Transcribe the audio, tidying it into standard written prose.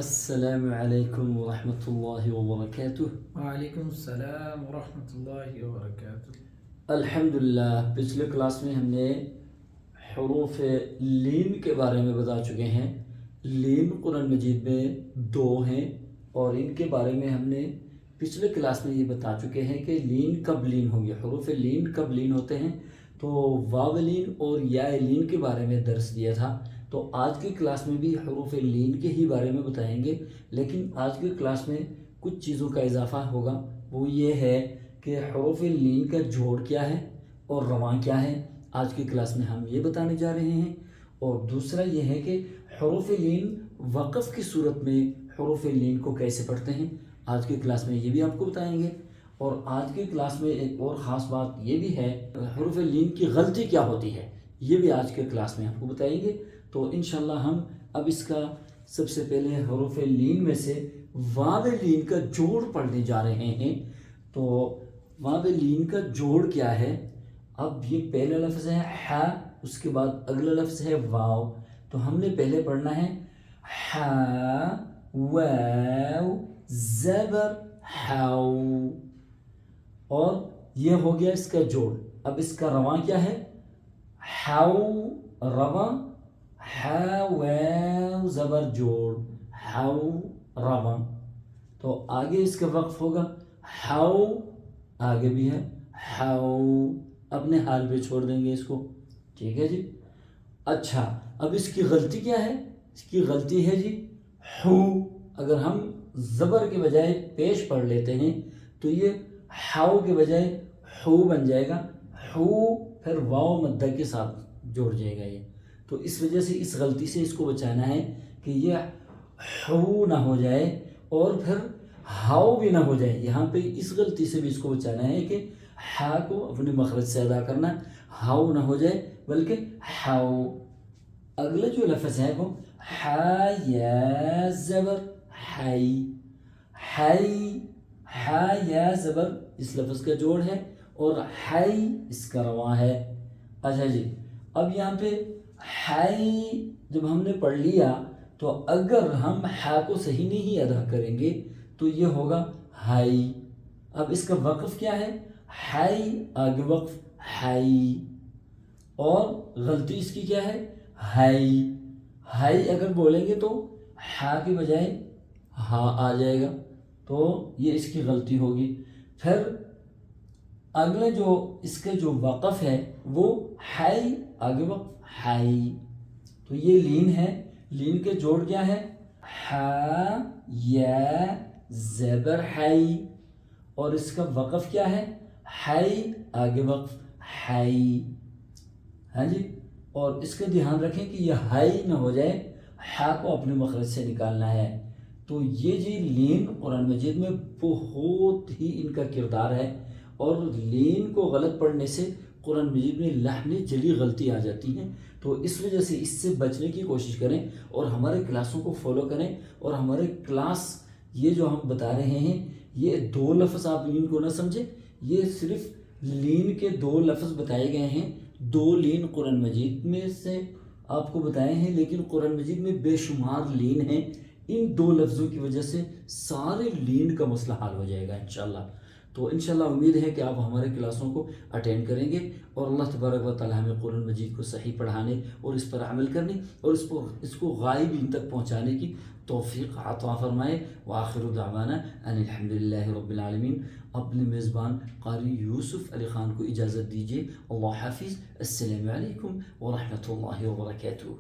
السلام علیکم ورحمۃ اللہ وبرکاتہ۔ وعلیکم السلام ورحمۃ اللہ وبرکاتہ۔ الحمدللہ پچھلے کلاس میں ہم نے حروف لین کے بارے میں بتا چکے ہیں۔ لین قرآن مجید میں 2 ہیں اور ان کے بارے میں ہم نے پچھلے کلاس میں یہ بتا چکے ہیں کہ لین کب لین ہوں گے، حروف لین کب لین ہوتے ہیں۔ تو واو لین اور یا لین کے بارے میں درس دیا تھا، تو آج کی کلاس میں بھی حروف لین کے ہی بارے میں بتائیں گے، لیکن آج کی کلاس میں کچھ چیزوں کا اضافہ ہوگا۔ وہ یہ ہے کہ حروف لین کا جوڑ کیا ہے اور رواں کیا ہے، آج کی کلاس میں ہم یہ بتانے جا رہے ہیں۔ اور دوسرا یہ ہے کہ حروف لین وقف کی صورت میں حروف لین کو کیسے پڑھتے ہیں، آج کی کلاس میں یہ بھی آپ کو بتائیں گے۔ اور آج کی کلاس میں ایک اور خاص بات یہ بھی ہے، حروف لین کی غلطی کیا ہوتی ہے، یہ بھی آج کے کلاس میں آپ کو بتائیں گے۔ تو انشاءاللہ ہم اب اس کا سب سے پہلے حروف لین میں سے واو لین کا جوڑ پڑھنے جا رہے ہیں۔ تو واو لین کا جوڑ کیا ہے؟ اب یہ پہلا لفظ ہے ح، اس کے بعد اگلا لفظ ہے واو، تو ہم نے پہلے پڑھنا ہے ح واو زبر حو، اور یہ ہو گیا اس کا جوڑ۔ اب اس کا رواں کیا ہے؟ حو رواں، ح واو زبر جوڑ، حو رواں۔ تو آگے اس کا وقف ہوگا حو، آگے بھی ہے حو، اپنے حال پہ چھوڑ دیں گے اس کو، ٹھیک ہے جی۔ اچھا، اب اس کی غلطی کیا ہے؟ اس کی غلطی ہے جی حو، اگر ہم زبر کے بجائے پیش پڑھ لیتے ہیں تو یہ حو کے بجائے حو بن جائے گا، حو پھر واو مدہ کے ساتھ جوڑ جائے گا یہ۔ تو اس وجہ سے اس غلطی سے اس کو بچانا ہے کہ یہ حو نہ ہو جائے اور پھر ہاؤ بھی نہ ہو جائے، یہاں پہ اس غلطی سے بھی اس کو بچانا ہے کہ ہا کو اپنے مخرج سے ادا کرنا، ہاؤ نہ ہو جائے بلکہ ہاؤ۔ اگلا جو لفظ ہے وہ ہا یا زبر ہائی، ہائی، ہا یا زبر اس لفظ کا جوڑ ہے اور ہائی اس کا رواں ہے۔ اچھا جی، اب یہاں پہ ہائی جب ہم نے پڑھ لیا تو اگر ہم ہا کو صحیح نہیں ادا کریں گے تو یہ ہوگا ہائی۔ اب اس کا وقف کیا ہے؟ ہائی آگے وقف ہائی، اور غلطی اس کی کیا ہے؟ ہائی، ہائی اگر بولیں گے تو ہا کے بجائے ہا آ جائے گا، تو یہ اس کی غلطی ہوگی۔ پھر اگلا جو اس کا جو وقف ہے وہ ہائی آگے وقف ہائی، تو یہ لین ہے۔ لین کے جوڑ کیا ہے؟ ہا یا زبر ہائی، اور اس کا وقف کیا ہے؟ ہائی آگے وقف ہائی، ہاں جی۔ اور اس کا دھیان رکھیں کہ یہ ہائی نہ ہو جائے، ہا کو اپنے مخرج سے نکالنا ہے۔ تو یہ جی لین قرآن مجید میں بہت ہی ان کا کردار ہے، اور لین کو غلط پڑھنے سے قرآن مجید میں لحن جلی غلطی آ جاتی ہیں۔ تو اس وجہ سے اس سے بچنے کی کوشش کریں اور ہمارے کلاسوں کو فالو کریں، اور ہمارے کلاس یہ جو ہم بتا رہے ہیں یہ 2 لفظ آپ لین کو نہ سمجھیں، یہ صرف لین کے 2 لفظ بتائے گئے ہیں، 2 لین قرآن مجید میں سے آپ کو بتائے ہیں، لیکن قرآن مجید میں بے شمار لین ہیں۔ ان 2 لفظوں کی وجہ سے سارے لین کا مسئلہ حل ہو جائے گا انشاءاللہ۔ تو انشاءاللہ امید ہے کہ آپ ہمارے کلاسوں کو اٹینڈ کریں گے، اور اللہ تبارک و تعالی ہمیں قرآن مجید کو صحیح پڑھانے اور اس پر عمل کرنے اور اس کو غائبین تک پہنچانے کی توفیق عطا فرمائے۔ وآخر دعوانا ان الحمدللہ رب العالمین۔ اپنے میزبان قاری یوسف علی خان کو اجازت دیجیے، اللہ حافظ، السلام علیکم ورحمۃ اللہ وبرکاتہ۔